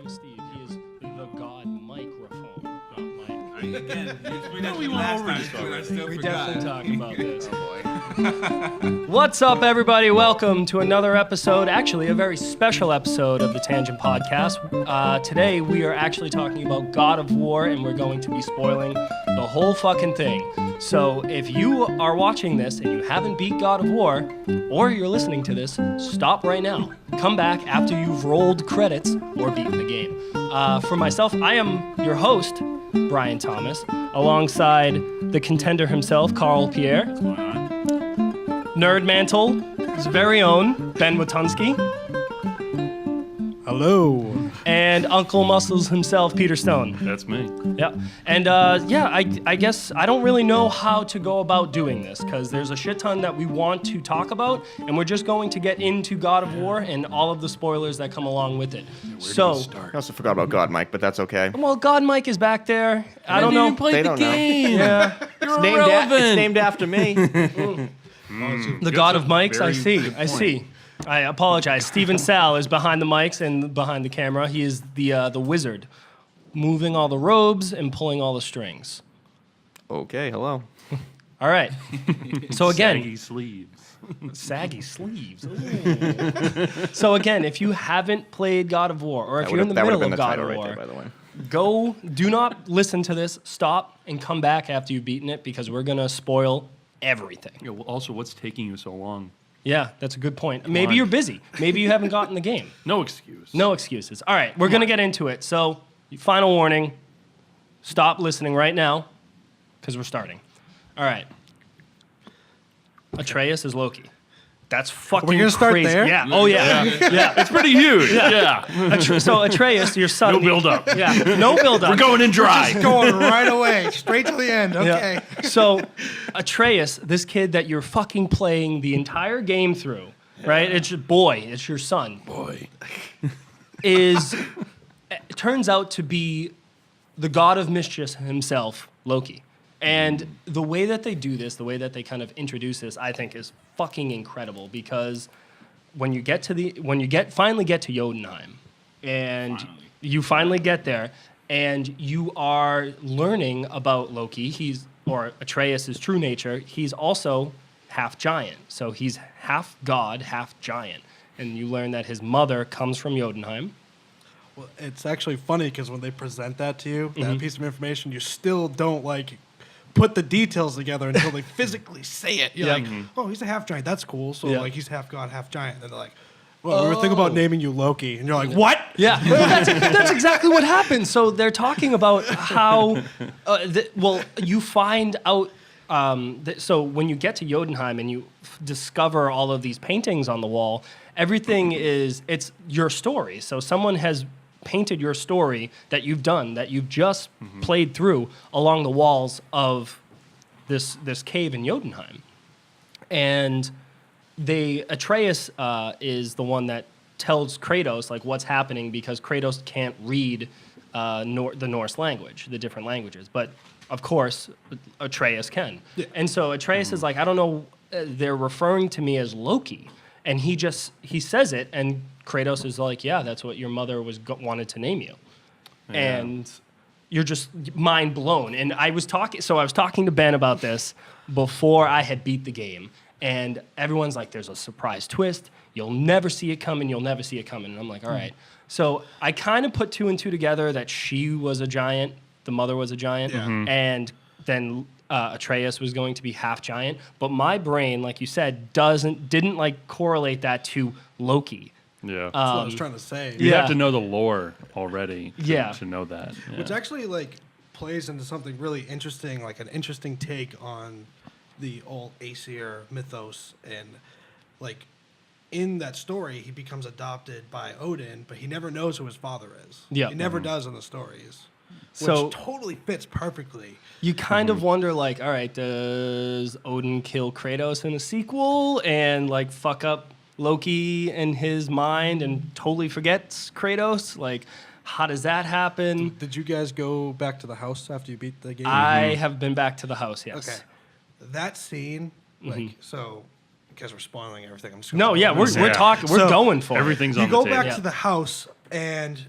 name's Steve. He is the God microphone, not Mike. Again, we definitely talked about this. Oh boy. What's up, everybody? Welcome to another episode, actually a very special episode of the Tangent Podcast. Today, we are actually talking about God of War, and we're going to be spoiling the whole fucking thing. So if you are watching this and you haven't beat God of War, or you're listening to this, stop right now. Come back after you've rolled credits or beaten the game. For myself, I am your host, Brian Thomas, alongside the contender himself, Kharl Pierre. What's going on? Nerd Mantle, his very own, Ben Witunsky. Hello. And Uncle Muscles himself, Peter Stone. That's me. Yeah. And I guess I don't really know how to go about doing this because there's a shit ton that we want to talk about, and we're just going to get into God of War and all of the spoilers that come along with it. I also forgot about God Mike, but that's okay. Well, God Mike is back there. I don't know. They don't know. Yeah. It's named after me. The God of Mics, I see. I apologize. Steven Sal is behind the mics and behind the camera. He is the wizard, moving all the robes and pulling all the strings. Okay, hello. All right. So again, Saggy sleeves. Ooh. So again, if you haven't played God of War, or if you're in the that middle would've of been the God title of War, right there, by the way. do not listen to this. Stop and come back after you've beaten it because we're gonna spoil everything. Yeah, well, also, what's taking you so long? Yeah, that's a good point. Maybe you're busy. Maybe you haven't gotten the game. No excuse. No excuses. All right, we're going to get into it. So, final warning, stop listening right now because we're starting. All right. Atreus is Loki. That's fucking We're gonna start crazy. there? Yeah. Oh, yeah. Yeah. It's pretty huge. Yeah. So, Atreus, your son. No build up. Yeah, no build up. We're going in dry. Just going right away, straight to the end. Okay. Yeah. So, Atreus, this kid that you're fucking playing the entire game through, right? It's your boy. It's your son. Boy. It turns out to be the god of mischief himself, Loki. And the way that they do this, the way that they kind of introduce this, I think is fucking incredible because when you finally get to Jotunheim and you finally get there and you are learning about Loki, or Atreus' true nature, he's also half giant. So he's half god, half giant. And you learn that his mother comes from Jotunheim. Well, it's actually funny because when they present that to you, that piece of information, you still don't put the details together until they physically say it. You're like, oh, he's a half giant. That's cool. So he's half god, half giant. And they're like, well, we were thinking about naming you Loki, and you're like, what? Yeah, well, that's exactly what happened. So they're talking about how, you find out. So when you get to Jotunheim and you discover all of these paintings on the wall, everything it's your story. So someone has painted your story that you've done, that you've just played through along the walls of this cave in Jotunheim. And Atreus is the one that tells Kratos what's happening because Kratos can't read the Norse language, the different languages. But of course, Atreus can. Yeah. And so Atreus is like, I don't know, they're referring to me as Loki. And he says it, and Kratos is like, yeah, that's what your mother wanted to name you. Yeah. And you're just mind blown. And I was talking to Ben about this before I had beat the game. And everyone's like, there's a surprise twist. You'll never see it coming. You'll never see it coming. And I'm like, all right. So I kind of put two and two together that she was a giant, the mother was a giant, and then Atreus was going to be half giant. But my brain, like you said, didn't correlate that to Loki. Yeah. That's what I was trying to say. You have to know the lore already to know that. Yeah. Which actually plays into something really interesting, an interesting take on the old Aesir mythos. And in that story, he becomes adopted by Odin, but he never knows who his father is. Yeah. He never does in the stories. So which totally fits perfectly. You kind of wonder, all right, does Odin kill Kratos in a sequel and fuck up Loki in his mind and totally forgets Kratos? How does that happen? Did you guys go back to the house after you beat the game? I have been back to the house, yes. Okay. That scene, so because we're spoiling everything, I'm just we're talking, we're going for everything's it. on the table. You go back to the house and,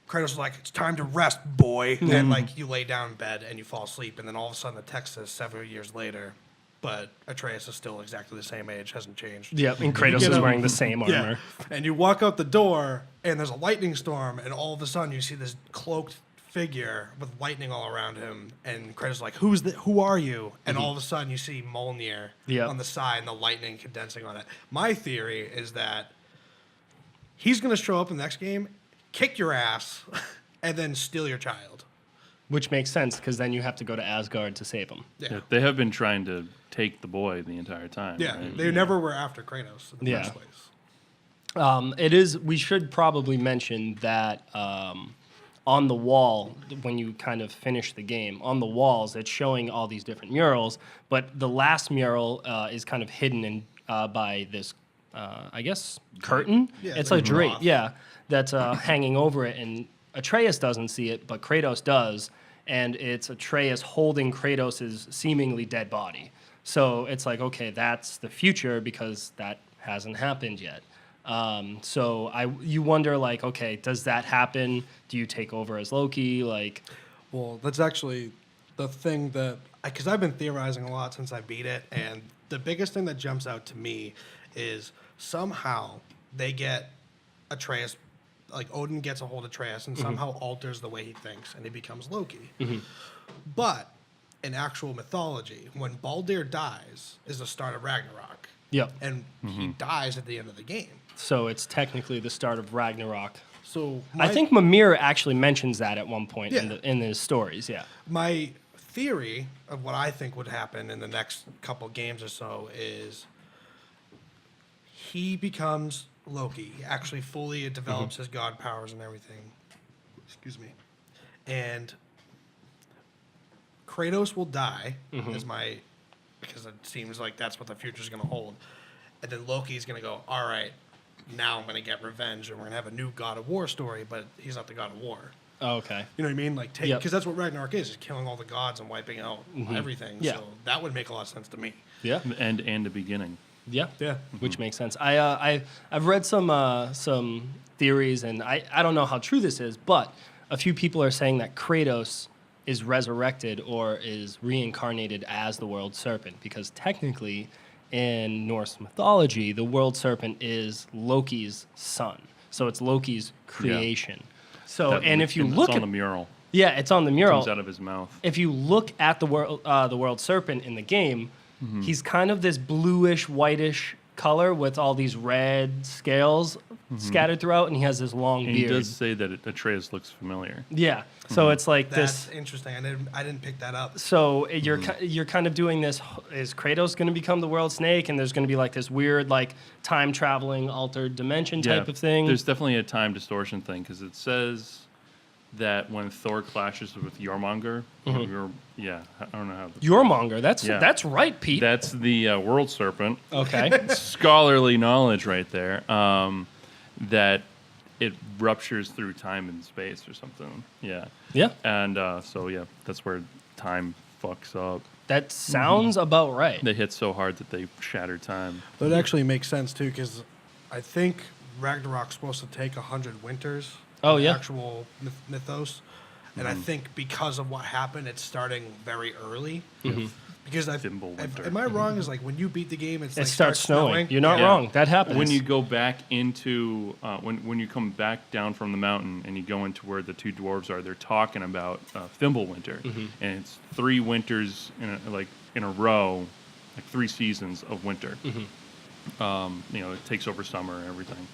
Kratos is like, it's time to rest, boy. And like you lay down in bed and you fall asleep, and then all of a sudden the text says several years later, but Atreus is still exactly the same age, hasn't changed. Yeah, and Kratos is wearing the same armor. Yeah. And you walk out the door and there's a lightning storm, and all of a sudden you see this cloaked figure with lightning all around him, and Kratos is like, who are you? And all of a sudden you see Mjolnir on the side and the lightning condensing on it. My theory is that he's going to show up in the next game, kick your ass, and then steal your child. Which makes sense, because then you have to go to Asgard to save him. Yeah, they have been trying to take the boy the entire time. Yeah, right? they never were after Kratos in the first place. It is. We should probably mention that on the wall, when you kind of finish the game, on the walls, it's showing all these different murals, but the last mural is kind of hidden in, by this, I guess, curtain? Yeah, it's like like a drape, cloth. yeah, that's hanging over it, and Atreus doesn't see it, but Kratos does, and it's Atreus holding Kratos' seemingly dead body. So it's like, okay, that's the future, because that hasn't happened yet. So you wonder, like, okay, does that happen? Do you take over as Loki? Like, Well, that's actually the thing that, because I've been theorizing a lot since I beat it, and the biggest thing that jumps out to me is somehow they get Atreus, like Odin gets a hold of Atreus and somehow alters the way he thinks, and he becomes Loki. But in actual mythology, when Baldur dies is the start of Ragnarok. yep. And he dies at the end of the game. So it's technically the start of Ragnarok. So I think Mimir actually mentions that at one point Yeah. in his stories. Yeah. my theory of what I think would happen in the next couple games or so is he becomes Loki. He actually fully develops his god powers and everything. Excuse me. And Kratos will die because it seems like that's what the future's going to hold. And then Loki's going to go, all right, now I'm going to get revenge, and we're going to have a new God of War story, but he's not the God of War. Oh, okay. You know what I mean? Like, Yep. because that's what Ragnarok is killing all the gods and wiping out everything. Yeah. So that would make a lot of sense to me. Yeah. And a beginning. Yeah. Yeah. Which makes sense. I've read some theories, and I don't know how true this is, but a few people are saying that Kratos is resurrected or is reincarnated as the world serpent, because technically in Norse mythology the world serpent is Loki's son, so it's Loki's creation. So if you look it's on at the mural, it's on the mural. comes out of his mouth. If you look at the world serpent in the game, he's kind of this bluish, whitish color with all these red scales scattered throughout, and he has this long And beard. he does say that Atreus looks familiar. Yeah, so it's like That's this. interesting. I didn't pick that up. So you're kind of doing this. Is Kratos going to become the world snake, and there's going to be like this weird, like, time traveling, altered dimension type of thing? There's definitely a time distortion thing, because it says that when Thor clashes with Jormungandr, I don't know how. Jormungandr. That's Yeah. that's right, Pete. That's the world serpent. Okay. Scholarly knowledge right there. That it ruptures through time and space or something. Yeah. Yeah. And that's where time fucks up. That sounds about right. They hit so hard that they shatter time. That actually makes sense, too, because I think Ragnarok's supposed to take 100 winters. Oh, in yeah. Actual mythos. And I think because of what happened, it's starting very early. Because Thimble winter. am I wrong? Is like when you beat the game, It starts snowing. You're not Yeah. wrong. That happens. When you go back into when you come back down from the mountain and you go into where the two dwarves are, they're talking about Thimblewinter, and it's 3 winters in a row, like 3 seasons of winter. It takes over summer and everything.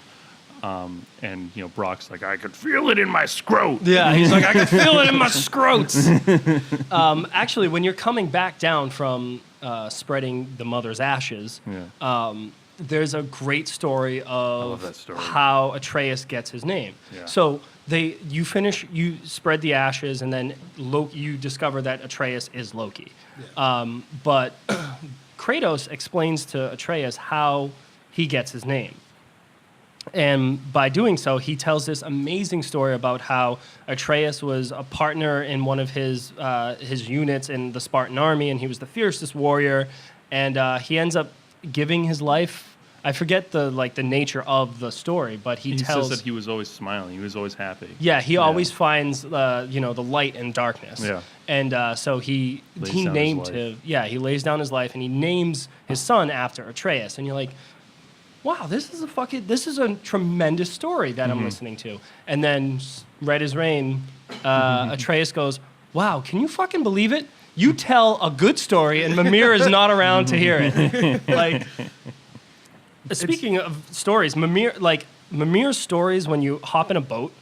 And Brock's like, I could feel it in my scrot. Yeah, he's like, I can feel it in my scrotes. Actually, when you're coming back down from spreading the mother's ashes, there's a great story of that story. how Atreus gets his name. Yeah. So you spread the ashes, and then you discover that Atreus is Loki. But Kratos explains to Atreus how he gets his name. And by doing so, he tells this amazing story about how Atreus was a partner in one of his units in the Spartan army, and he was the fiercest warrior. And he ends up giving his life, I forget the nature of the story, but he tells says that he was always smiling. He was always happy. Yeah, he always finds the light in darkness. Yeah. And so he named him. Yeah, he lays down his life and he names his son after Atreus. And you're like, wow, this is a tremendous story that I'm listening to. And then right as rain, Atreus goes, wow, can you fucking believe it? You tell a good story and Mimir is not around to hear it. Like, speaking of stories, Mimir's stories when you hop in a boat,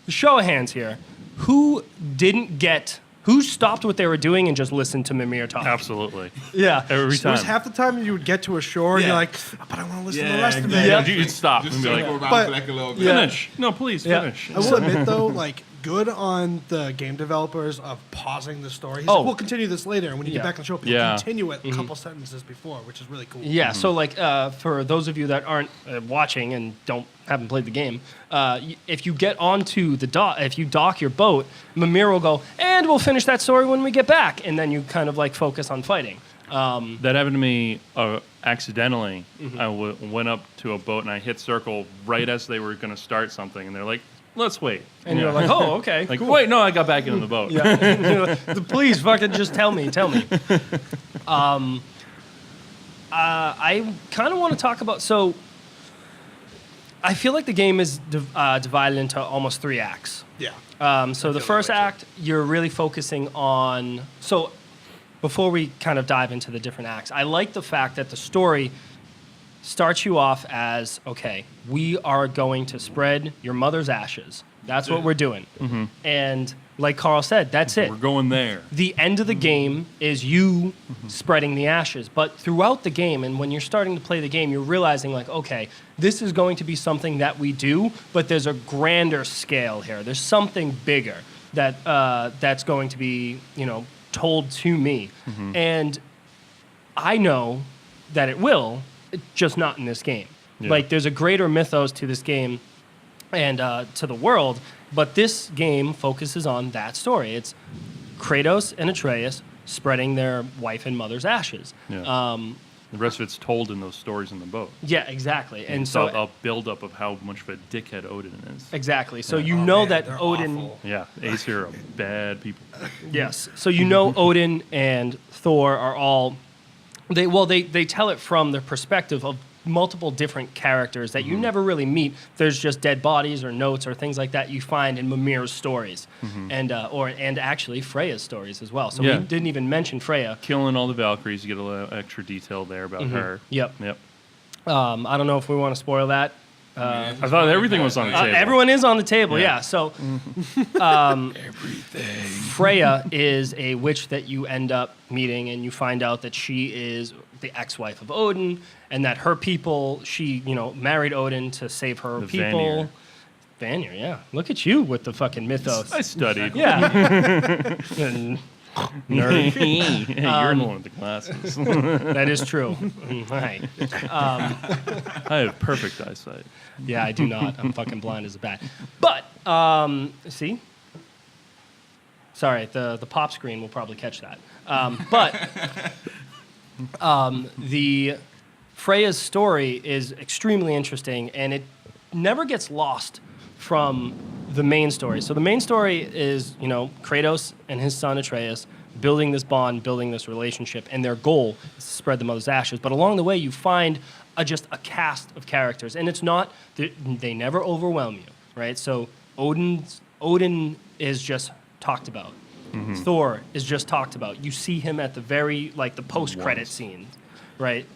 show of hands here, who stopped what they were doing and just listened to Mimir talk? Absolutely. Yeah. Every There was time. half the time you would get to a shore and you're like, but I want to listen to the rest of it. exactly. You'd stop Just and be circle like, around but- for like a little bit. finish. No, please, Yeah. finish. I will admit though, like, good on the game developers of pausing the story. He's Oh. like, we'll continue this later, and when you Yeah. get back on the show, Yeah. continue it a couple sentences before, which is really cool. Yeah, so for those of you that aren't watching and haven't played the game, if you get onto the dock, if you dock your boat, Mimir will go, and we'll finish that story when we get back, and then you kind of like focus on fighting. That happened to me accidentally. I went up to a boat and I hit circle right as they were going to start something, and they're like, "Let's wait." And you're like, oh, okay. like, cool. wait, no, I got back into the boat. Yeah. Please fucking just tell me. I kind of want to talk about, so I feel like the game is divided into almost 3 acts. Yeah. So the first act, you're really focusing on, so before we kind of dive into the different acts, I like the fact that the story starts you off as, okay, we are going to spread your mother's ashes. That's what we're doing. And like Kharl said, that's it. We're going there. The end of the game is you spreading the ashes. But throughout the game, and when you're starting to play the game, you're realizing, like, okay, this is going to be something that we do, but there's a grander scale here. There's something bigger that that's going to be, told to me. And I know that it will, just not in this game. Yeah. Like, there's a greater mythos to this game and to the world, but this game focuses on that story. It's Kratos and Atreus spreading their wife and mother's ashes. Yeah. The rest of it's told in those stories in the boat. Yeah, exactly. And It's so a build-up of how much of a dickhead Odin is. exactly. So you Oh, know man, that they're Odin. awful. Yeah, Aesir are bad people. Yes. So you know Odin and Thor are all. They tell it from the perspective of multiple different characters that you never really meet. There's just dead bodies or notes or things like that you find in Mimir's stories, and actually Freya's stories as well. So Yeah. we didn't even mention Freya. Killing all the Valkyries, you get a little extra detail there about her. Yep. Yep. I don't know if we want to spoil that. I thought everything was on the table. Everyone is on the table, yeah. Yeah. So, Freya is a witch that you end up meeting, and you find out that she is the ex-wife of Odin, and that her people, she married Odin to save her The people. Vanir, yeah. Look at you with the fucking mythos. I studied. Yeah. And nerd. Hey, you're the one with the glasses. That is true. Right. I have perfect eyesight. Yeah, I do not. I'm fucking blind as a bat. But see, sorry, the pop screen will probably catch that. The Freya's story is extremely interesting, and it never gets lost from the main story. So the main story is, Kratos and his son Atreus building this bond, building this relationship, and their goal is to spread the mother's ashes. But along the way, you find just a cast of characters, and it's not, they never overwhelm you, right? So Odin is just talked about. Thor is just talked about. You see him at the the post-credit scene, right?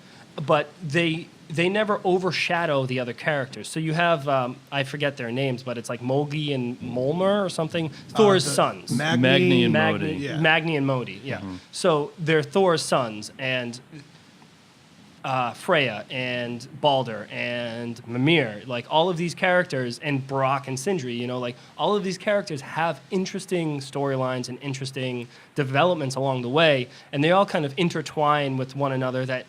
But they never overshadow the other characters. So you have, I forget their names, but it's like Mogi and Molmer or something. Thor's sons. Magni and Magni, Modi. Yeah. Magni and Modi, yeah. So they're Thor's sons, and Freya and Balder and Mimir, like all of these characters, and Brock and Sindri, all of these characters have interesting storylines and interesting developments along the way, and they all kind of intertwine with one another that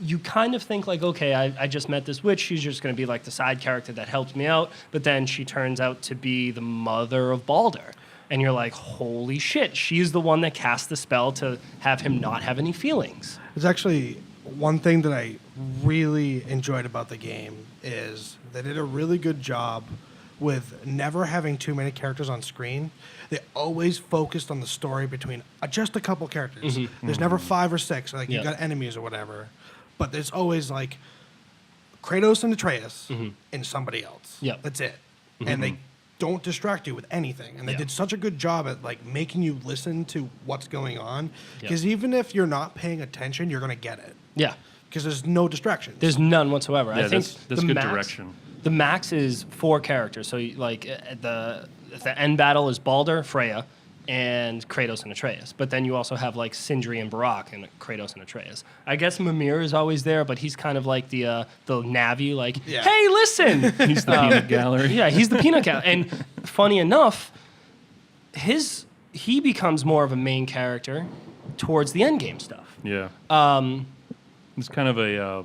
you kind of think like, okay, I just met this witch, she's just going to be like the side character that helped me out, but then she turns out to be the mother of Balder. And you're like, holy shit, she's the one that cast the spell to have him not have any feelings. There's actually one thing that I really enjoyed about the game is they did a really good job with never having too many characters on screen. They always focused on the story between just a couple characters. There's never 5 or 6, like you got enemies or whatever. But there's always like Kratos and Atreus and somebody else. Yep. That's it. And they don't distract you with anything. And they did such a good job at like making you listen to what's going on. Because even if you're not paying attention, you're going to get it. Yeah. Because there's no distractions. There's none whatsoever. Yeah, I think that's the good max, direction. The max is 4 characters. So like the end battle is Baldur, Freya, and Kratos and Atreus. But then you also have like Sindri and Barak and Kratos and Atreus. I guess Mimir is always there, but he's kind of like the Navi, like, hey, listen. He's the peanut gallery. Yeah, he's the peanut gallery. And funny enough, he becomes more of a main character towards the end game stuff. Yeah. It's kind of a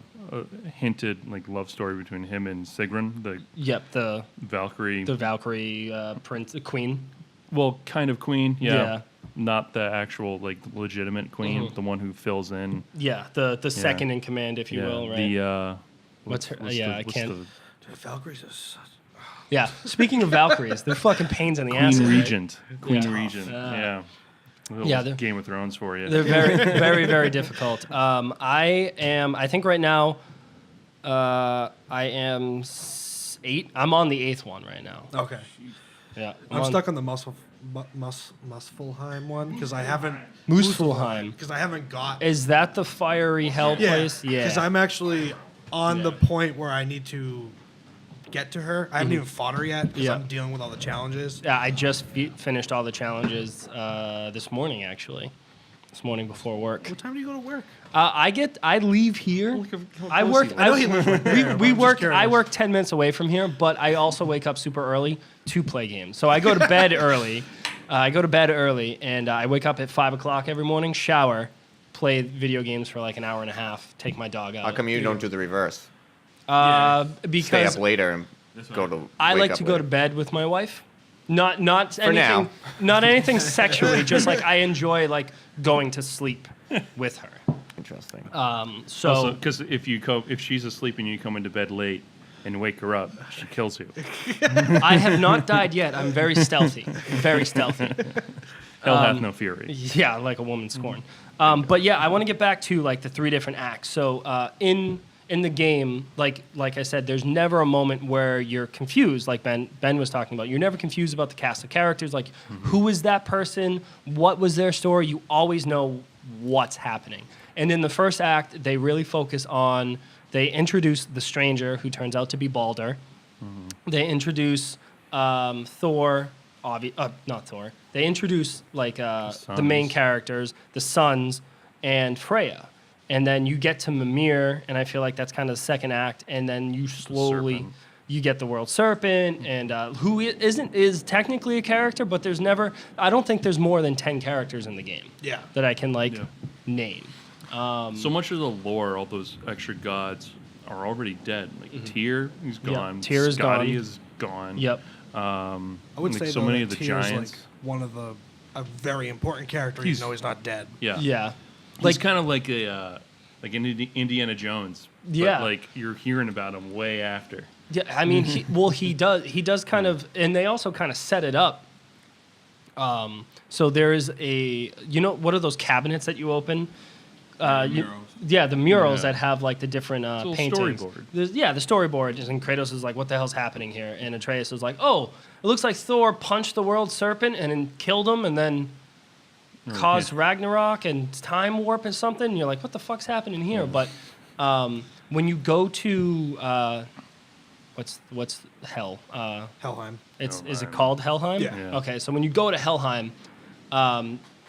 hinted like love story between him and Sigrun, the Valkyrie. The Valkyrie prince, the queen. Well, kind of queen, Yeah. Not the actual like legitimate queen, the one who fills in. Yeah, the second in command, if you will, right? The what's her? I can't. Dude, Valkyries are such... Yeah. Speaking of Valkyries, they're fucking pains in the ass. Queen right? Regent. Queen Yeah. Regent. Yeah. Yeah, they're- Game of Thrones for you. They're very, very, very difficult. I think right now, I am 8. I'm on the 8th one right now. Okay. Yeah. I'm stuck on the Muspelheim one because I haven't... Muspelheim. Because I haven't got... Is that the fiery hell place? Yeah. Because I'm actually on the point where I need to get to her. I haven't even fought her yet because I'm dealing with all the challenges. Yeah, I just finished all the challenges this morning, actually. This morning before work. What time do you go to work? I leave here. I close work. you I know you live right there, but we I'm just work. curious. I work 10 minutes away from here, but I also wake up super early to play games. So I go to bed early. And I wake up at 5 o'clock every morning, shower, play video games for like an hour and a half, take my dog out. How come you don't do the reverse? Because Stay up later and go to. I wake like up to go later. to bed with my wife. Not anything. now. Not anything sexually. Just like I enjoy like going to sleep with her. Interesting. So because if she's asleep and you come into bed late and wake her up, she kills you. I have not died yet. I'm very stealthy. Very stealthy. Hell hath no fury. Yeah, like a woman scorned. But yeah, I want to get back to like the 3 different acts. So in the game, like I said, there's never a moment where you're confused, like Ben was talking about. You're never confused about the cast of characters, like who is that person, what was their story. You always know what's happening. And in the first act, they really focus on, they introduce the stranger, who turns out to be Baldur. They introduce Thor, not Thor. They introduce like the main characters, the sons, and Freya. And then you get to Mimir, and I feel like that's kind of the second act. And then you slowly, you get the World Serpent, and who is technically a character, but there's never, I don't think there's more than 10 characters in the game that I can name. So much of the lore, all those extra gods, are already dead. Like Tyr, he's gone. Tyr is Skadi gone. is gone. Yep. I would like say so though, many that of the Tyr's, giants. like one of a very important character, even though he's not dead. Yeah. Yeah. He's kind of like an Indiana Jones. Yeah. But like you're hearing about him way after. Yeah, I mean, he does kind of, and they also kind of set it up. So there is what are those cabinets that you open? Murals. The murals that have like the different a little paintings. storyboard. The storyboard is, and Kratos is like, "What the hell's happening here?" And Atreus is like, "Oh, it looks like Thor punched the world serpent and then killed him, and then caused Ragnarok and time warp and something." And you're like, "What the fuck's happening here?" But when you go to what's hell? Helheim. Is it called Helheim? Yeah. Okay, so when you go to Helheim,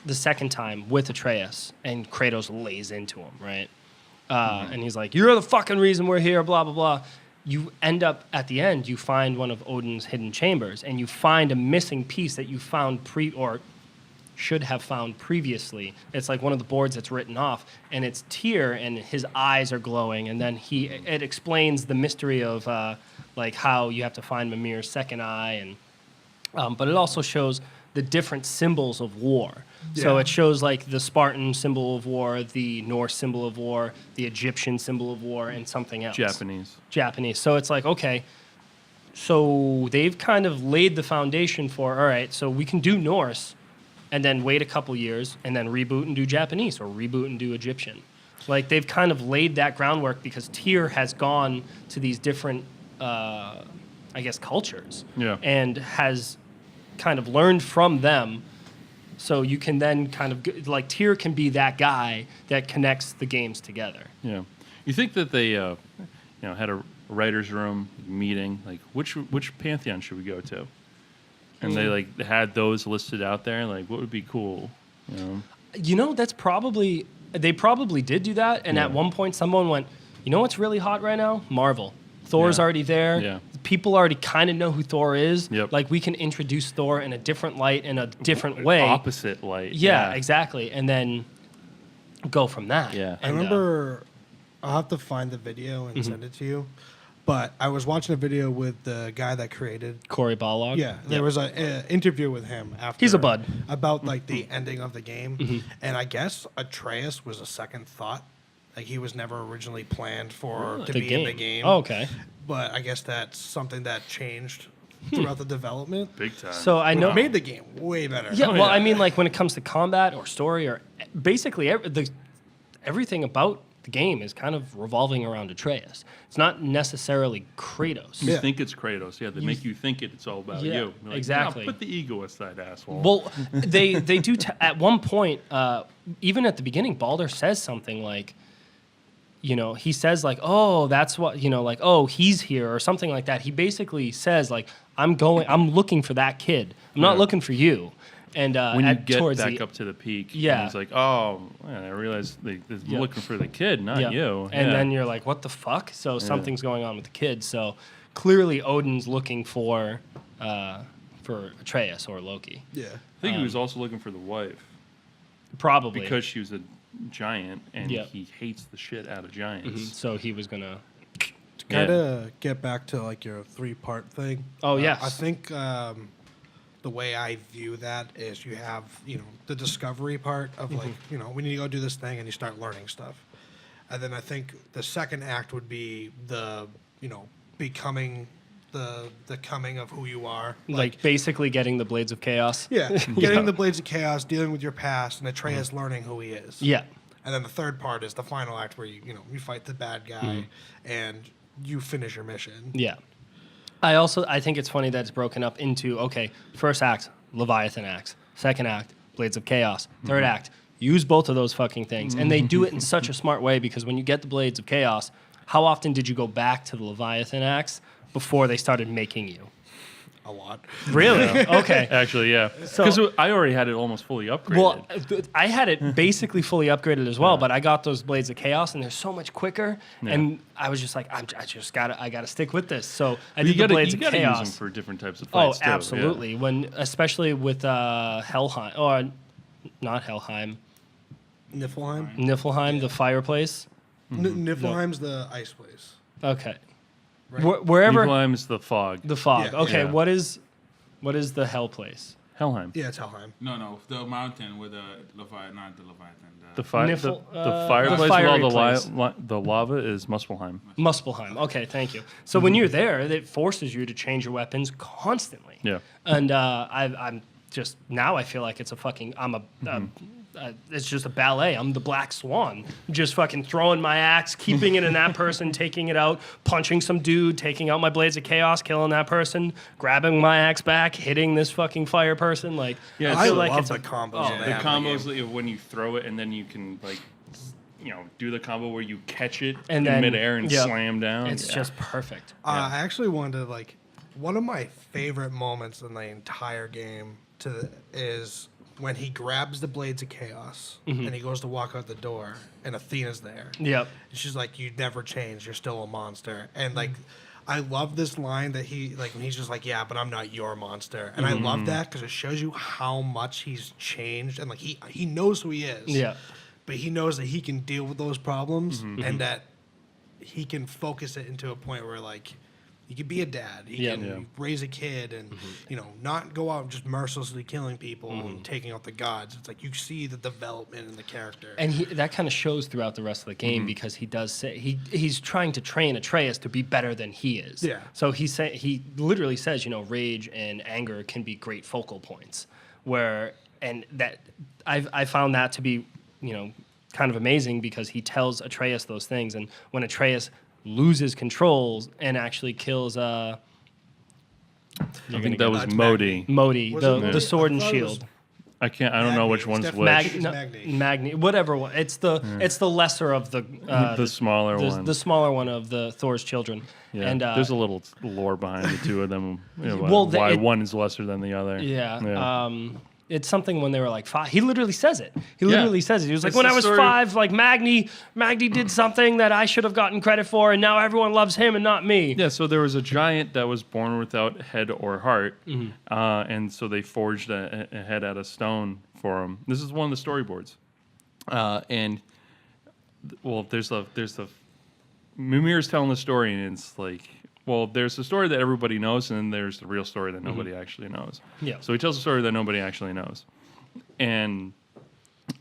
the second time with Atreus, and Kratos lays into him, right? And he's like, "You're the fucking reason we're here," blah, blah, blah. You end up, at the end, you find one of Odin's hidden chambers, and you find a missing piece that you found or should have found previously. It's like one of the boards that's written off, and it's Tyr, and his eyes are glowing, and then it explains the mystery of like how you have to find Mimir's second eye, and but it also shows the different symbols of war. So Yeah. it shows like the Spartan symbol of war, the Norse symbol of war, the Egyptian symbol of war, and something else. Japanese. So it's like, okay, so they've kind of laid the foundation for, all right, so we can do Norse and then wait a couple years and then reboot and do Japanese or reboot and do Egyptian. Like they've kind of laid that groundwork because Tyr has gone to these different, I guess, cultures and has kind of learned from them. So you can then kind of, like Tyr can be that guy that connects the games together. Yeah. You think that they, had a writer's room meeting, like which pantheon should we go to? And they like had those listed out there, like what would be cool, That's probably, they probably did do that. And at one point someone went, you know what's really hot right now? Marvel. Thor's already there. Yeah. People already kind of know who Thor is. Yep. Like we can introduce Thor in a different light, in a different way. Opposite light. Yeah, exactly. And then go from that. Yeah. I remember, I'll have to find the video and send it to you. But I was watching a video with the guy that created. Corey Balog. Yeah, there was an interview with him after. He's a bud. About like the ending of the game, and I guess Atreus was a second thought. Like he was never originally planned for to be in the game. Oh, okay. But I guess that's something that changed throughout the development. Big time. So I know. It made the game way better. Yeah, well, I mean, like when it comes to combat or story or basically everything about the game is kind of revolving around Atreus. It's not necessarily Kratos. You think it's Kratos, they make you think it's all about you. You're like, exactly. No, put the ego aside, asshole. Well, they do at one point, even at the beginning, Baldur says something like, he says like, oh, that's what, like, oh, he's here or something like that. He basically says like, I'm looking for that kid. I'm not looking for you. And when you get back up to the peak, yeah, it's like, oh, man, I realized they're looking for the kid, not you. And then you're like, what the fuck? So something's going on with the kid. So clearly Odin's looking for Atreus or Loki. Yeah. I think he was also looking for the wife. Probably. Because she was a giant, and he hates the shit out of giants. So he was going to... To kind of get back to like your 3-part thing. Oh, yes. I think... the way I view that is you have, the discovery part of like, we need to go do this thing and you start learning stuff. And then I think the second act would be the, becoming the coming of who you are. Like basically getting the Blades of Chaos. Yeah, getting the Blades of Chaos, dealing with your past, and Atreus learning who he is. Yeah. And then the third part is the final act where you fight the bad guy and you finish your mission. Yeah. I think it's funny that it's broken up into, okay, first act, Leviathan axe. Second act, Blades of Chaos. Third act, use both of those fucking things. And they do it in such a smart way because when you get the Blades of Chaos, how often did you go back to the Leviathan axe before they started making you? A lot. Really? Okay. Actually, yeah. Because I already had it almost fully upgraded. Well, I had it basically fully upgraded as well, but I got those Blades of Chaos, and they're so much quicker. And I was just like, I gotta stick with this. So I did the Blades of Chaos. You gotta use them for different types of fights. Oh, absolutely. Yeah. Especially with Helheim, or not Helheim, Niflheim, the fireplace. Niflheim's the ice place. Okay. Right. Wherever Niflheim's the fog. the fog. Yeah. Okay, Yeah. what is the hell place? Helheim. Yeah, it's Helheim. No, the mountain with the Leviathan, not the Leviathan. The the fireplace fiery with all place. the lava is Muspelheim. Muspelheim. Okay, thank you. So when you're there, it forces you to change your weapons constantly. Yeah. And I'm just now I feel like it's it's just a ballet. I'm the Black Swan, just fucking throwing my axe, keeping it in that person, taking it out, punching some dude, taking out my Blades of Chaos, killing that person, grabbing my axe back, hitting this fucking fire person. Like, Yeah, I feel love like it's the a combos. The combos when you throw it and then you can do the combo where you catch it And in then- midair and yep. slam down. It's just perfect. I actually wanted to one of my favorite moments in the entire game is when he grabs the Blades of Chaos and he goes to walk out the door and Athena's there. Yep. And she's like, "You never change. You're still a monster." And I love this line that when he's just like, "Yeah, but I'm not your monster." And I love that because it shows you how much he's changed and he knows who he is. Yeah. But he knows that he can deal with those problems and that he can focus it into a point where He could be a dad. He Yeah. can Yeah. raise a kid and, not go out and just mercilessly killing people and taking out the gods. It's like you see the development in the character. And that kind of shows throughout the rest of the game because he does say he's trying to train Atreus to be better than he is. Yeah. So he literally says, rage and anger can be great focal points. And that I found that to be, kind of amazing because he tells Atreus those things, and when Atreus loses control and actually kills I think that was Modi. Modi, Was it the sword and I thought it was shield. I don't know which one's definitely which. It's Magni. Magni, whatever one. It's the lesser of the The smaller one. the smaller one of the Thor's children. Yeah, And there's a little lore behind the two of them. Well, why one is lesser than the other. yeah. It's something when they were like 5. He literally says it. He literally says it. He was like, It's when the I was story- 5, like Magni did something that I should have gotten credit for, and now everyone loves him and not me. Yeah, so there was a giant that was born without head or heart, Mm-hmm. and so they forged a head out of stone for him. This is one of the storyboards, there's the Mimir's telling the story, and it's like, well, there's the story that everybody knows, and then there's the real story that nobody actually knows. Yeah. So he tells a story that nobody actually knows, and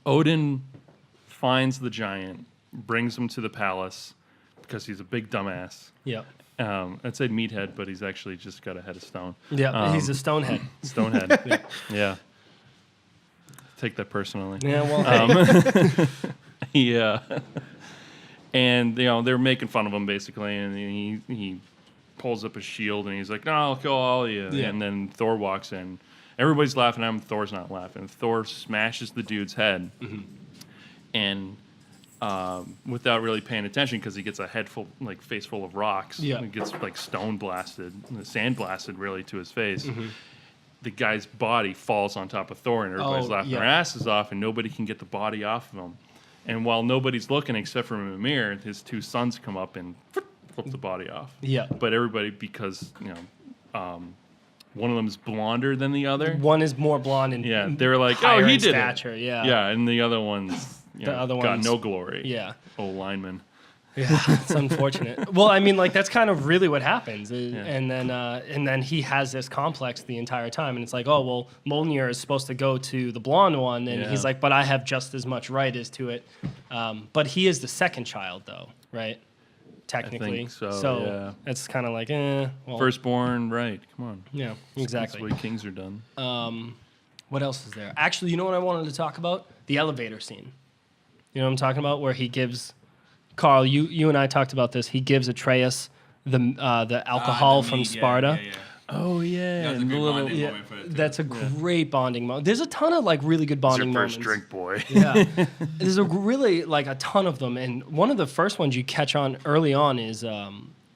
Odin finds the giant, brings him to the palace because he's a big dumbass. Yeah. I'd say meathead, but he's actually just got a head of stone. Yeah. He's a stonehead. Stonehead. Yeah. Take that personally. Yeah. Well. Yeah. And they're making fun of him basically, and he pulls up his shield and he's like, "No, I'll kill all of you." Yeah. And then Thor walks in. Everybody's laughing at him. Thor's not laughing. Thor smashes the dude's head, and without really paying attention, because he gets a face full of rocks. Yeah. He gets stone blasted, sand blasted really to his face. The guy's body falls on top of Thor, and everybody's laughing their asses off, and nobody can get the body off of him. And while nobody's looking except for Mimir, his two sons come up and flip the body off. Yeah. But everybody, because one of them is blonder than the other. One is more blonde and Yeah, they were like, higher "Oh, he in did stature." it." Yeah. Yeah, and the other one's other got one's- no glory. Yeah. Oh, lineman. Yeah, it's unfortunate. Well, I mean, that's kind of really what happens, and then he has this complex the entire time, and it's like, oh well, Mjolnir is supposed to go to the blonde one, and he's like, but I have just as much right as to it. But he is the second child, though, right? Technically, think so, yeah. it's kind of like, well, Firstborn, right? Come on. yeah, exactly. That's the way kings are done. What else is there? Actually, you know what I wanted to talk about? The elevator scene. You know what I'm talking about? Where he gives Kharl, you and I talked about this. He gives Atreus the alcohol from Sparta. Yeah. Oh yeah, That was a and the good little. bonding Yeah, moment for the two. that's a great bonding moment. There's a ton of really good It's bonding your first moments. drink, boy. Yeah, there's a ton of them, and one of the first ones you catch on early on is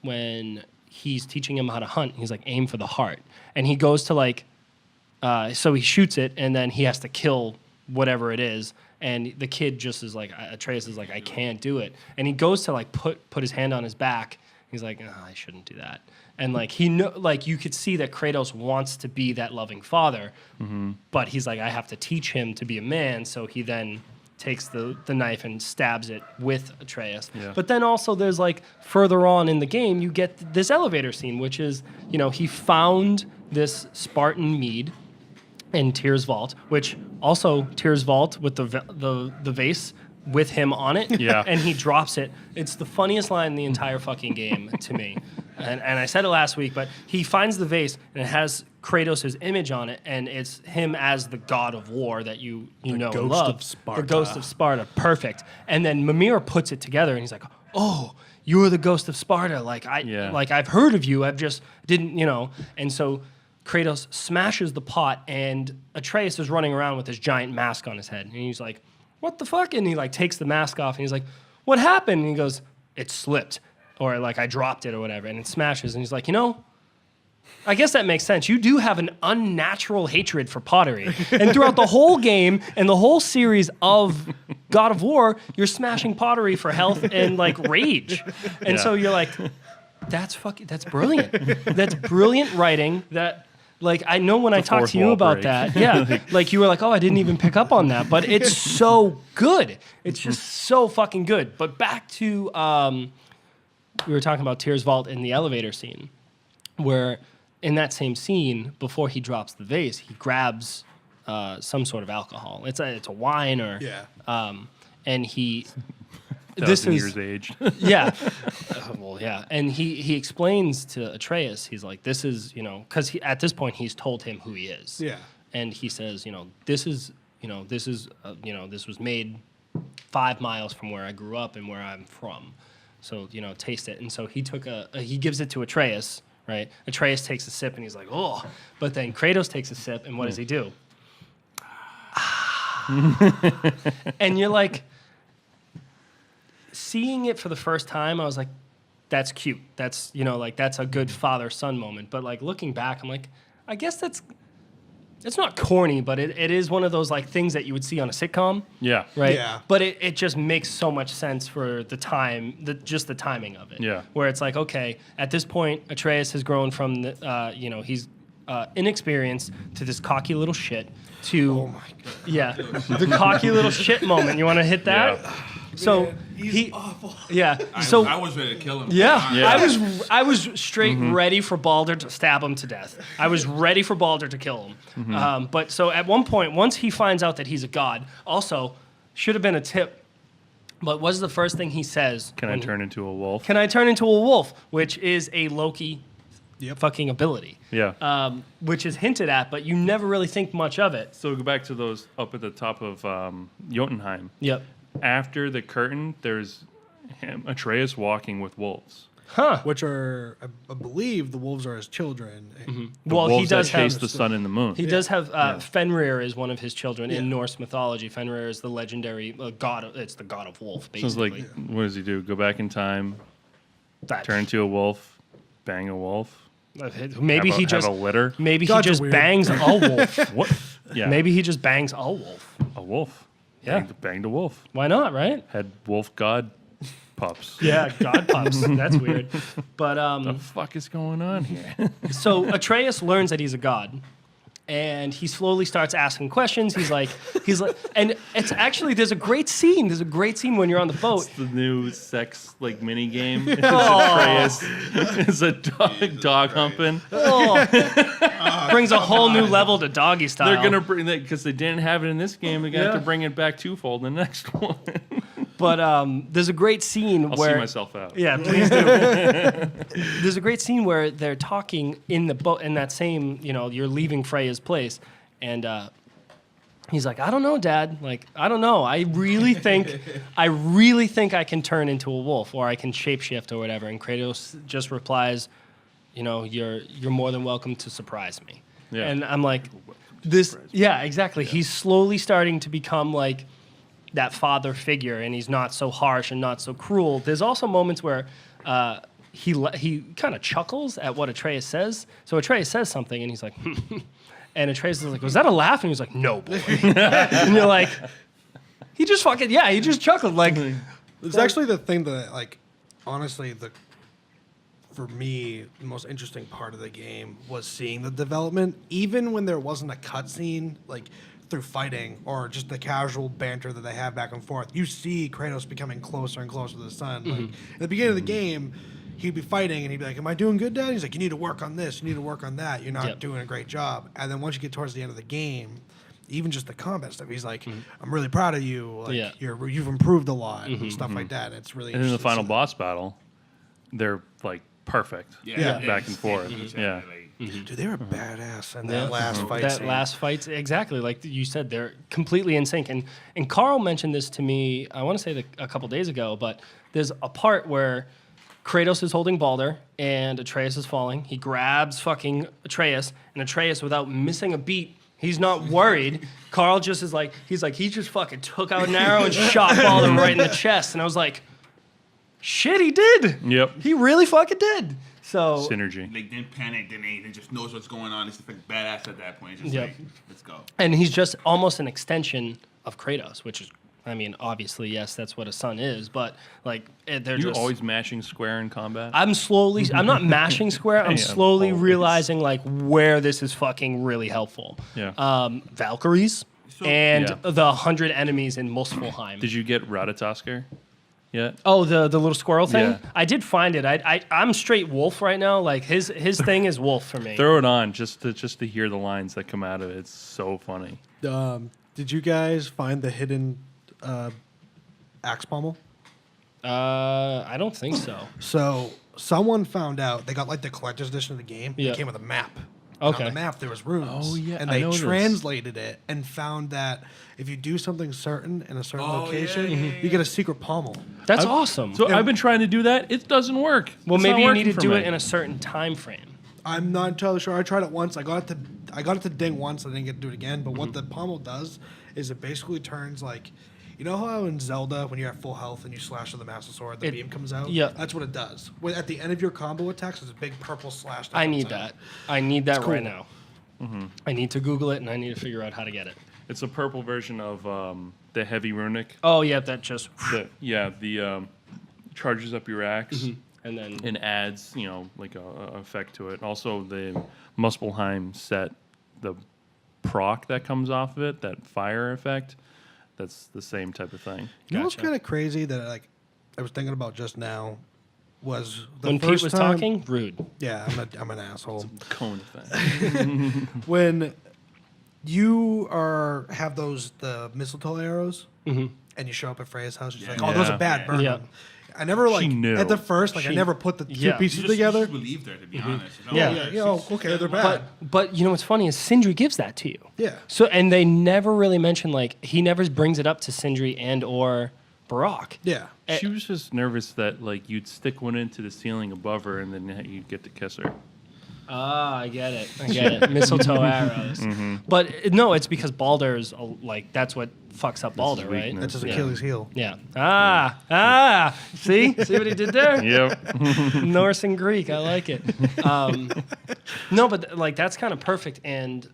when he's teaching him how to hunt. He's like, aim for the heart, and he goes to so he shoots it, and then he has to kill whatever it is. And the kid just is like, Atreus is like, I can't do it. And he goes to put his hand on his back. He's like, oh, I shouldn't do that. And you could see that Kratos wants to be that loving father, but he's like, I have to teach him to be a man. So he then takes the knife and stabs it with Atreus. Yeah. But then also there's further on in the game, you get this elevator scene, which is, he found this Spartan mead in Tyr's vault, which also Tyr's vault with the vase with him on it. Yeah. And he drops it. It's the funniest line in the entire fucking game to me. And I said it last week, but he finds the vase and it has Kratos' image on it, and it's him as the god of war that you know and ghost love. of Sparta. The ghost of Sparta. Perfect. And then Mimir puts it together and he's like, oh, you're the ghost of Sparta. I've heard of you. I've just didn't, And so Kratos smashes the pot, and Atreus is running around with this giant mask on his head. And he's like, what the fuck? And he takes the mask off, and he's like, what happened? And he goes, it slipped. Or I dropped it or whatever. And it smashes. And he's like, I guess that makes sense. You do have an unnatural hatred for pottery. And throughout the whole game and the whole series of God of War, you're smashing pottery for health and rage. And so you're like, that's brilliant. That's brilliant writing. That I know when I talked fourth to you wall about break. that. Yeah. You were like, oh, I didn't even pick up on that. But it's so good. It's just so fucking good. But back to we were talking about Tyr's vault in the elevator scene. where in that same scene, before he drops the vase, he grabs some sort of alcohol. It's a wine or and he. This is years aged. yeah, well, yeah, and he explains to Atreus, he's like, this is because at this point he's told him who he is. Yeah. And he says, this was made 5 miles from where I grew up and where I'm from. So, taste it. And so he gives it to Atreus, right? Atreus takes a sip and he's like, oh. But then Kratos takes a sip and what does he do? And you're like, seeing it for the first time, I was like, that's cute. That's, that's a good father-son moment. But like looking back, I'm like, I guess it's not corny, but it is one of those like things that you would see on a sitcom. Yeah. Right. Yeah. But it just makes so much sense for the time, just the timing of it. Yeah. Where it's like, okay, at this point, Atreus has grown from he's inexperienced to this cocky little shit to, Oh my God. yeah, the cocky little shit moment. You want to hit that? Yeah. So Man, he's he, awful. yeah. I So was ready to kill him. yeah, Yeah. I was straight ready for Baldur to stab him to death. I was ready for Baldur to kill him. But so at one point, once he finds out that he's a god, also should have been a tip. But what's the first thing he says? Can I turn into a wolf? Can I turn into a wolf? Which is a Loki Yep. fucking ability. Yeah. Which is hinted at, but you never really think much of it. So go back to those up at the top of Jotunheim. Yep. After the curtain, there's Atreus walking with wolves. Huh. Which are, I believe, the wolves are his children. The Well, wolves he does that chase have the sun and the moon. He does have Fenrir is one of his children in Yeah. Norse mythology. Fenrir is the legendary god. It's the god of wolf, So it's basically. like, what does he do? Go back in time, That- turn into a wolf, bang a wolf. Maybe have he a, just have a litter. maybe he Gods are just weird. bangs a wolf. What? Yeah. Maybe he just bangs a wolf. a wolf. Yeah. Banged a wolf. Why not? Right? Had wolf god pups. Yeah, god pups. That's weird. But The fuck is going on here? so Atreus learns that he's a god, and he slowly starts asking questions. He's like, and it's actually there's a great scene. There's a great scene when you're on the boat. The new sex like mini game. It's Atreus is a dog humping. Brings a whole new level to doggy style. They're gonna bring that because they didn't have it in this game. They're gonna have to bring it back twofold in the next one. But there's a great scene I'll where see myself out. yeah, please do. There's a great scene where they're talking in the boat in that same you're leaving Freya's place, and he's like, I don't know, Dad. Like I don't know. I really think I can turn into a wolf or I can shapeshift or whatever. And Kratos just replies, you're more than welcome to surprise me. Yeah. And I'm like, this. Yeah, exactly. He's slowly starting to become like that father figure, and he's not so harsh and not so cruel. There's also moments where he kind of chuckles at what Atreus says. So Atreus says something, and he's like, and Atreus is like, was that a laugh? And he's like, no, boy. And you're like, he just chuckled. Like, It's actually the thing that, like, honestly, for me, the most interesting part of the game was seeing the development, even when there wasn't a cutscene, like through fighting or just the casual banter that they have back and forth. You see Kratos becoming closer and closer to the sun. Like at the beginning of the game, he'd be fighting and he'd be like, "Am I doing good, Dad?" He's like, "You need to work on this. You need to work on that. You're not doing a great job." And then once you get towards the end of the game, even just the combat stuff, he's like, "I'm really proud of you. Like, you've improved a lot and stuff like that." It's really And in the interesting to final see boss battle, they're like perfect. Back and forth. Yeah. Dude, they were badass in that last fight that scene. last fight, exactly like you said, they're completely in sync. And Kharl mentioned this to me, I want to say a couple days ago, but there's a part where Kratos is holding Baldur and Atreus is falling. He grabs fucking Atreus, and Atreus, without missing a beat, he's not worried. Kharl just is like, he just fucking took out an arrow and shot Baldur right in the chest. And I was like, shit, he did. Yep. He really fucking did. So Synergy. They didn't panic, they just knows what's going on. It's just like badass at that point. It's just Yep. like, let's go. And he's just almost an extension of Kratos, which is, I mean, obviously, yes, that's what a son is, but like they're You're just. always mashing square in combat. I'm not mashing square. I'm Yeah, slowly always. realizing like where this is fucking really helpful. Yeah. Valkyries So- and Yeah. the 100 enemies in Muspelheim. Did you get Ratatoskr? yet? Oh, the little squirrel thing. Yeah. I did find it. I'm straight wolf right now. Like his thing is wolf for me. Throw it on just to hear the lines that come out of it. It's so funny. Did you guys find the hidden axe pommel? I don't think so. So someone found out they got like the collector's edition of the game. Yeah. It came with a map. And Okay. on the map there was runes. Oh, yeah, And I they know this. translated it and found that if you do something certain in a certain Oh, location, yeah, yeah, you get a secret pommel. That's awesome. So I've been trying to do that. It doesn't work. well, It's not maybe you working need to for do me. it in a certain time frame. I'm not entirely sure. I tried it once. I got it to ding once. I didn't get to do it again. But what the pommel does is it basically turns like, you know how in Zelda when you're at full health and you slash with the Master Sword, the beam comes out. yeah. That's what it does. At the end of your combo attacks, there's a big purple slash. That I comes need out. that. I need that cool. right now. I need to Google it and I need to figure out how to get it. It's a purple version of the heavy runic. Oh yeah, that just The charges up your axe and then and adds like a effect to it. Also the Muspelheim set, the proc that comes off of it, that fire effect. That's the same type of thing. You know what's Gotcha. kind of crazy that I was thinking about just now was the when Pete first was time, talking, rude. Yeah, I'm an asshole. Cone effect. When you have the mistletoe arrows and you show up at Freya's house, she's like, "Oh, those Yeah. are bad. Burn Yeah. them." I never knew. at the first I never put the two Yeah. pieces You together. just believed her, to be honest. You know? Yeah. You know, okay, they're bad. But you know what's funny is Sindri gives that to you. Yeah. So and they never really mention like he never brings it up to Sindri and or Barak. Yeah. She was just nervous that like you'd stick one into the ceiling above her and then you'd get to kiss her. Ah, I get it. Mistletoe arrows. But no, it's because Baldur's like that's what fucks up Baldur, right? weakness. That's his Yeah. Achilles heel. Yeah. See what he did there? Yep. Norse and Greek. I like it. No, but like that's kind of perfect, and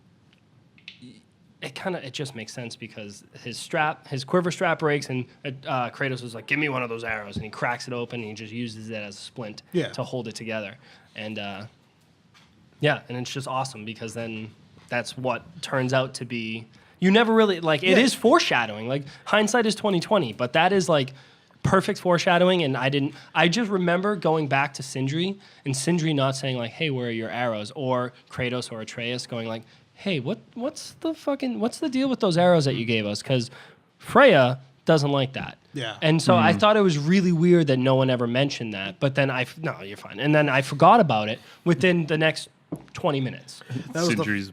it just makes sense because his quiver strap breaks, and Kratos was like, "Give me one of those arrows," and he cracks it open, and he just uses it as a splint to hold it together, and and it's just awesome because then that's what turns out to be. You never really like it is foreshadowing. Like hindsight is 20/20, but that is like perfect foreshadowing. And I just remember going back to Sindri and Sindri not saying like, "Hey, where are your arrows?" or Kratos or Atreus going like, "Hey, what's the deal with those arrows that you gave us?" Because Freya doesn't like that. Yeah. And so I thought it was really weird that no one ever mentioned that. But then no, you're fine. And then I forgot about it within the next 20 minutes. That was Sindri's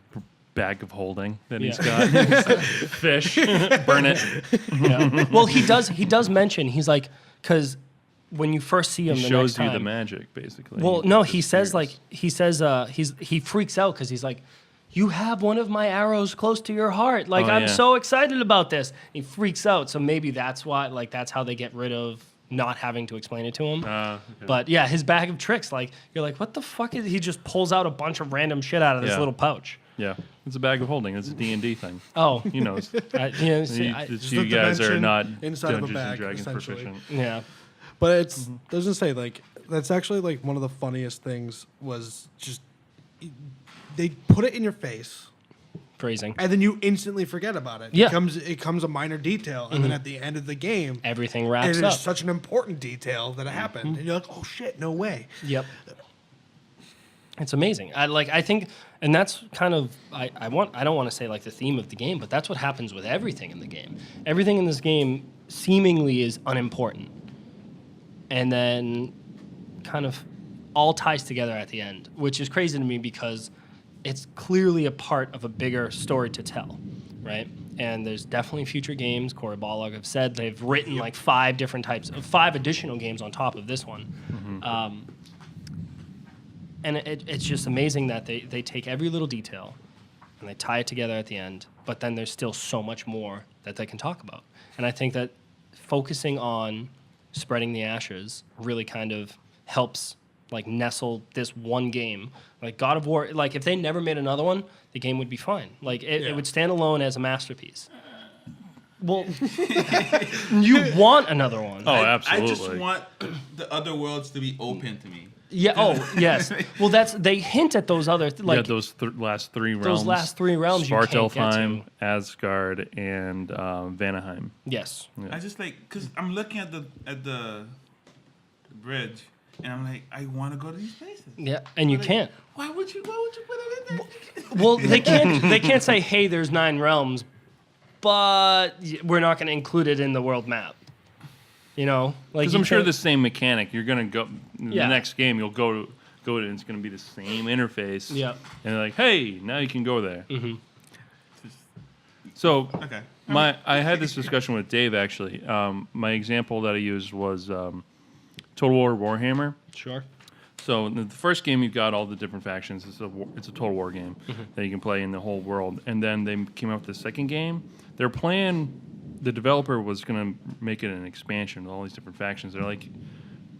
bag of holding that he's Yeah. got. Fish. Burn it. Yeah. Well, he does mention, he's like, because when you first see him He the shows next time, you the magic, basically. well, no, he says he freaks out because he's like, "You have one of my arrows close to your heart. Like, Oh, I'm yeah. so excited about this." He freaks out. So maybe that's why, like, that's how they get rid of not having to explain it to him. Okay. But yeah, his bag of tricks, like, you're like, what the fuck is he just pulls out a bunch of random shit out of this Yeah. little pouch. Yeah, it's a bag of holding. It's a D&D thing. Oh, He knows. see, You guys are dimension not inside of a Dungeons bag, and Dragons essentially. proficient. yeah. But it's doesn't say like that's actually like one of the funniest things was just they put it in your face Phrasing. and then you instantly forget about it. Yeah. It comes a minor detail and then at the end of the game Everything it wraps is up. such an important detail that it happened and you're like, "Oh shit, no way." Yep. It's amazing. I think, and that's kind of I don't want to say like the theme of the game, but that's what happens with everything in the game. Everything in this game seemingly is unimportant, and then kind of all ties together at the end, which is crazy to me because it's clearly a part of a bigger story to tell, right? And there's definitely future games. Corey Balog have said they've written like 5 additional games on top of this one. And it's just amazing that they take every little detail and they tie it together at the end, but then there's still so much more that they can talk about. And I think that focusing on spreading the ashes really kind of helps like nestle this one game. Like God of War, like if they never made another one, the game would be fine. Like it would stand alone as a masterpiece. Well, you want another one. Oh, I absolutely. just want the other worlds to be open to me. Yeah. Oh, yes. Well, they hint at those other those last three realms. those last three realms you can't get Svartalfheim, to. Asgard, and Vanaheim. Yes. I just like because I'm looking at the bridge, and I'm like, I want to go to these places. Yeah, and you Like, can't. Why would you put it in there? Well, they can't say, hey, there's 9 realms, but we're not going to include it in the world map. You know, like Because you I'm sure can't- the same mechanic. You're gonna go in Yeah. the next game. You'll go to, and it's gonna be the same interface. Yeah. And they're like, hey, now you can go there. Mm-hmm. So Okay. I had this discussion with Dave actually. My example that I used was Total War Warhammer. Sure. So in the first game, you've got all the different factions. It's a Total War game Mm-hmm. that you can play in the whole world. And then they came out with the second game. Their plan, the developer was going to make it an expansion with all these different factions. They're like,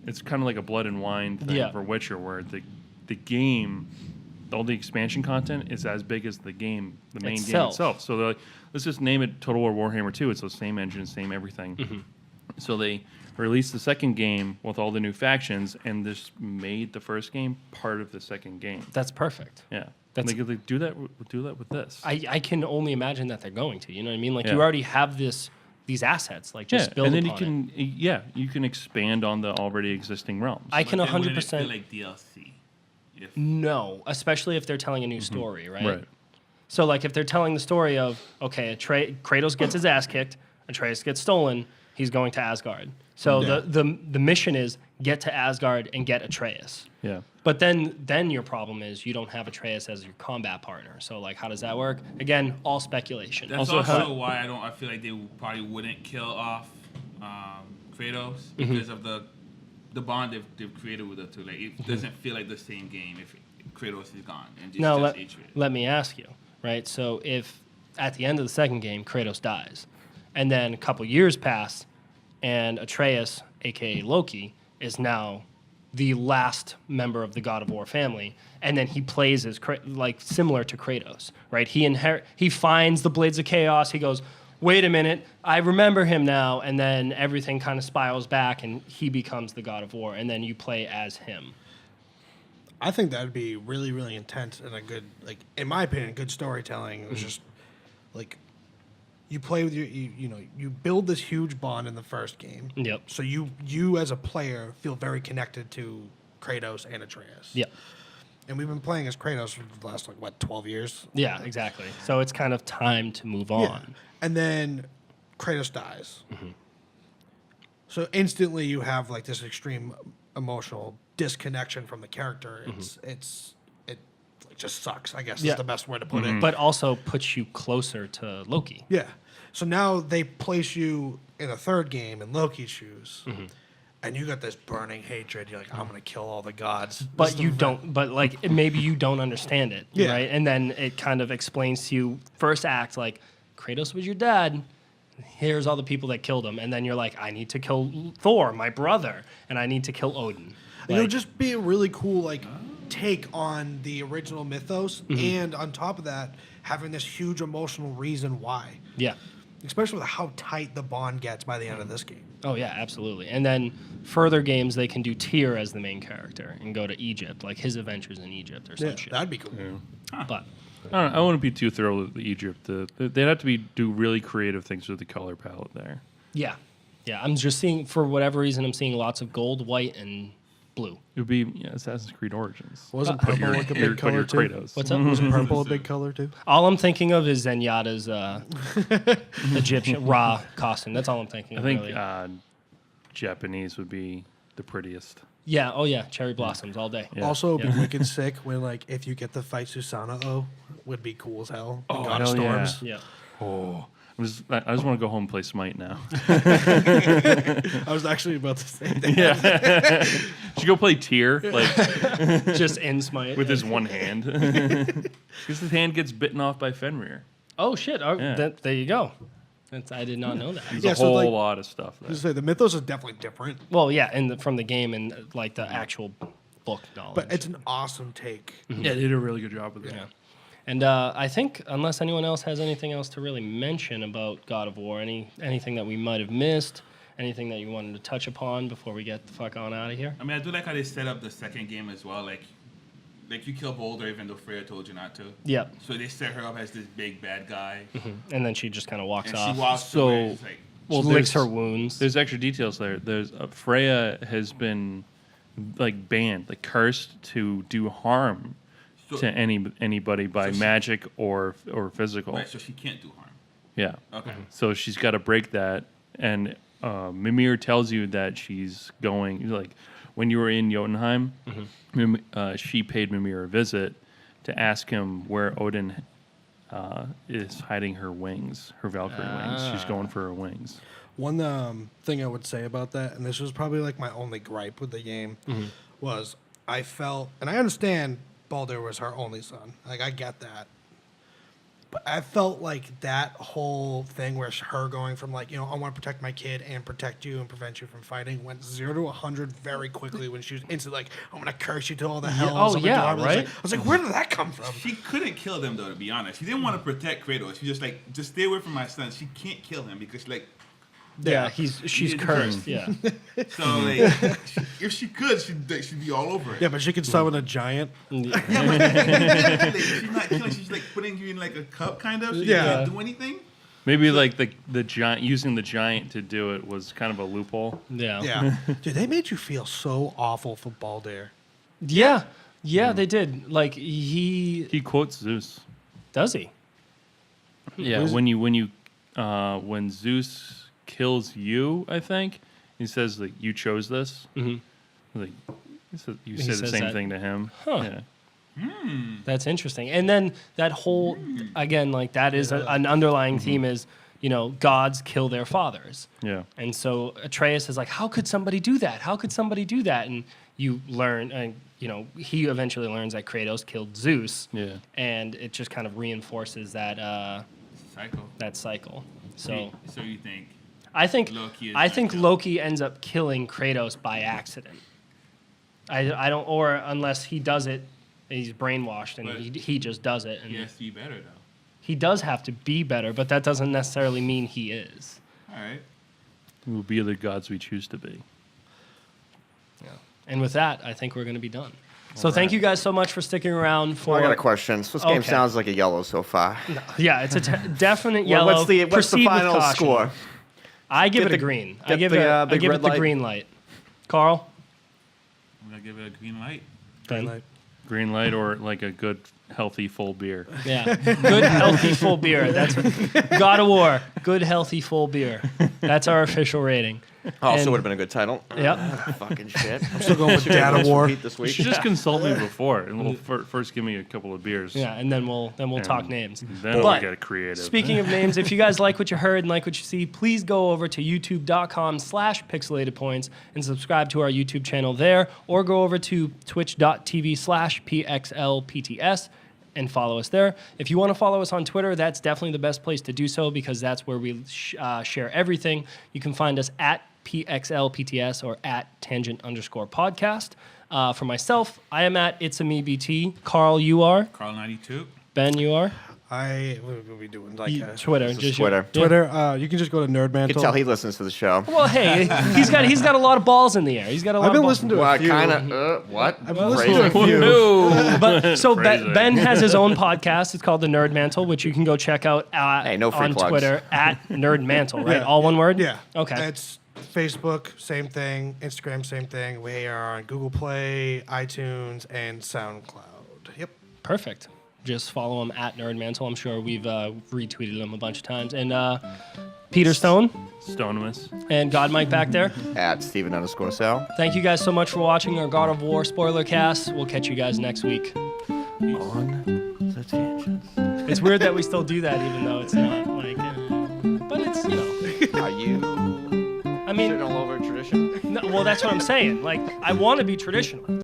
it's kind of like a Blood and Wine thing Yeah. for Witcher, where the game, all the expansion content is as big as the game, the main game itself. So they're like, let's just name it Total War Warhammer 2. It's the same engine, same everything. Mm-hmm. So they released the second game with all the new factions, and this made the first game part of the second game. That's perfect. Yeah, That's- they could do that with this. I can only imagine that they're going to. You know what I mean? Like Yeah. you already have these assets. Like just build and then upon it. you can expand on the already existing realms. I can But then wouldn't it 100% feel like DLC. If no, especially if they're telling a new story, right? Right. So like if they're telling the story of okay, Kratos gets his ass kicked, Atreus gets stolen, he's going to Asgard. So Yeah. the mission is get to Asgard and get Atreus. Yeah. But then your problem is you don't have Atreus as your combat partner. So like how does that work? Again, all speculation. That's Also, also, how- why I feel like they probably wouldn't kill off Kratos Mm-hmm. because of the bond they've created with the two. Like it doesn't feel like the same game if Kratos is gone and just, Now just let, Atreus. let me ask you, right? So if at the end of the second game Kratos dies, and then a couple years pass, and Atreus, aka Loki, is now the last member of the God of War family, and then he plays as like similar to Kratos, right? He finds the Blades of Chaos. He goes, wait a minute, I remember him now, and then everything kind of spirals back, and he becomes the God of War, and then you play as him. I think that'd be really, really intense and a good, like, in my opinion, good storytelling. It was Mm-hmm. just like you play with you build this huge bond in the first game. Yep. So you as a player feel very connected to Kratos and Atreus. Yep. And we've been playing as Kratos for the last 12 years. Yeah, exactly. So it's kind of time to move on. Yeah. And then Kratos dies. Mm-hmm. So instantly you have like this extreme emotional disconnection from the character. Mm-hmm. It just sucks, I guess Yeah. is the best way to put it. But also puts you closer to Loki. Yeah. So now they place you in a third game in Loki's shoes. And you got this burning hatred. You're like, I'm going to kill all the gods. This is But the you ve- don't. But like maybe you don't understand it, Yeah. right? And then it kind of explains to you first act like Kratos was your dad. Here's all the people that killed him, and then you're like, I need to kill Thor, my brother, and I need to kill Odin. It'll Like, just be a really cool take on the original mythos, Mm-hmm. and on top of that, having this huge emotional reason why. yeah. Especially with how tight the bond gets by the end of this game. Oh yeah, absolutely. And then further games they can do Tyr as the main character and go to Egypt, like his adventures in Egypt or some shit. That'd be cool. But I wouldn't be too thrilled with Egypt. They'd have to do really creative things with the color palette there. yeah, I'm just seeing, for whatever reason, I'm seeing lots of gold, white, and blue. It would be Assassin's Creed Origins. Wasn't But purple you're- like a you're- big but color you're too? Kratos. What's up? Wasn't purple a big color too? All I'm thinking of is Zenyatta's Egyptian Ra costume. That's all I'm thinking I of, think really. Japanese would be the prettiest. Yeah, oh yeah, cherry blossoms all day. Yeah. Also, it'd Yeah. be wicked sick when if you get to fight Susanoo, would be cool as hell. Oh, God of hell yeah. Storms. Yeah. Oh, I just want to go home and play Smite now. I was actually about to say that. Should go play Tyr Just in Smite. with his one hand because his hand gets bitten off by Fenrir. Oh shit! Oh, Yeah. there you go. I did not know that. There's Yeah, a so, whole lot of stuff there. Just say the mythos is definitely different, Well, yeah, from the game and like the actual book knowledge. but it's an awesome take. Yeah, they did a really good job with it. Yeah. And I think unless anyone else has anything else to really mention about God of War, anything that we might have missed, anything that you wanted to touch upon before we get the fuck on out of here? I mean, I do like how they set up the second game as well. Like you kill Boulder even though Freya told you not to. Yep. So they set her up as this big bad guy. And then she just kind of walks And off. she walks So- away. It's like, Well, She licks there's- her wounds. There's extra details there. There's Freya has been like banned, like cursed to do harm so, to anybody by So she- magic or physical. right, so she can't do harm. Yeah. Okay. So she's got to break that, and Mimir tells you that she's going. Like when you were in Jotunheim, she paid Mimir a visit to ask him where Odin is hiding her wings, her Valkyrie wings. She's going for her wings. One thing I would say about that, and this was probably like my only gripe with the game, was I felt, and I understand Baldur was her only son. Like, I get that. But I felt like that whole thing where her going from like, you know, I want to protect my kid and protect you and prevent you from fighting went 0 to 100 very quickly when she was instantly like, I'm going to curse you to all the hell. oh, yeah, right? I was like, where did that come from? She couldn't kill them though, to be honest. She didn't want to protect Kratos. She just like, just stay away from my son. She can't kill him because like, Yeah, she's did cursed. Yeah. so like, if she could, she'd be all over it. Yeah, but she could summon a giant. Yeah, but like, she's not killing. She's like putting you in like a cup, kind of. So you Yeah. can't do anything. Maybe like the giant, using the giant to do it was kind of a loophole. Yeah. Yeah. Dude, they made you feel so awful for Baldur. Yeah. Yeah, they did. Like he quotes Zeus. does he? Yeah, when Zeus kills you, I think he says like you chose this. Mm-hmm. Like you say the says same that. thing to him. Huh. Yeah. That's interesting. And then that whole again, like that is an underlying theme is, you know, gods kill their fathers. Yeah. And so Atreus is like, how could somebody do that? How could somebody do that? And you learn, and you know, he eventually learns that Kratos killed Zeus. Yeah. And it just kind of reinforces that cycle. So So you think? I think Loki is I gonna think kill. Loki ends up killing Kratos by accident. I don't, or unless he does it, he's brainwashed and But- he just does it. And He has to be better though. he does have to be better, but that doesn't necessarily mean he is. All right. We will be the gods we choose to be. Yeah. And with that, I think we're going to be done. So thank you guys so much for sticking around for. I got a question. So this game Okay. sounds like a yellow so far. Yeah, it's a definite Well, yellow. what's the Proceed with final caution. score? I give Get it a the- green. I get give the, it. I big give red it the light. green light. Carl. I'm gonna give it a green light. Ben? Green light or like a good healthy full beer. Yeah, good healthy full beer. That's what, God of War. Good healthy full beer. That's our official rating. Also And- would have been a good title. Yep. Fucking shit. Still going with Dad of War. This You week. should just consult me before and we'll first give me a couple of beers. Yeah, and then we'll talk And names. Then But we'll get creative. Speaking of names, if you guys like what you heard and like what you see, please go over to youtube.com/pixelatedpoints and subscribe to our YouTube channel there, or go over to twitch.tv/pxlpts and follow us there. If you want to follow us on Twitter, that's definitely the best place to do so because that's where we share everything. You can find us at PXLPTS or at tangent_podcast. For myself, I am at It's a Me BT. Carl, you are. Carl 92. Ben, you are. What are we doing? Like Twitter. This is Just your- Twitter. yeah. Twitter. You can just go to Nerd You Mantle. can tell he listens to the show. Well, hey, he's got a lot of balls in the air. He's got a lot I've been of balls. listening to Well, a few. kind of. What? I've been listening to a Phrasing. few. But so Phrasing. Ben has his own podcast. It's called the Nerd Mantle, which you can go check out Hey, no free on plugs. Twitter at Nerd Mantle. Right, Yeah. all one word. Yeah. Okay. It's Facebook, same thing. Instagram, same thing. We are on Google Play, iTunes, and SoundCloud. Yep. Perfect. Just follow him at Nerd Mantle. I'm sure we've retweeted him a bunch of times. And Peter Stone Stonemus. and God Mike back there. At Steven_Sal. Thank you guys so much for watching our God of War spoiler cast. We'll catch you guys next week. On the tangents. It's weird that we still do that, even though it's not like. But it's, you know. Are you I mean, shitting all over tradition? no, well, that's what I'm saying. Like, I want to be traditional.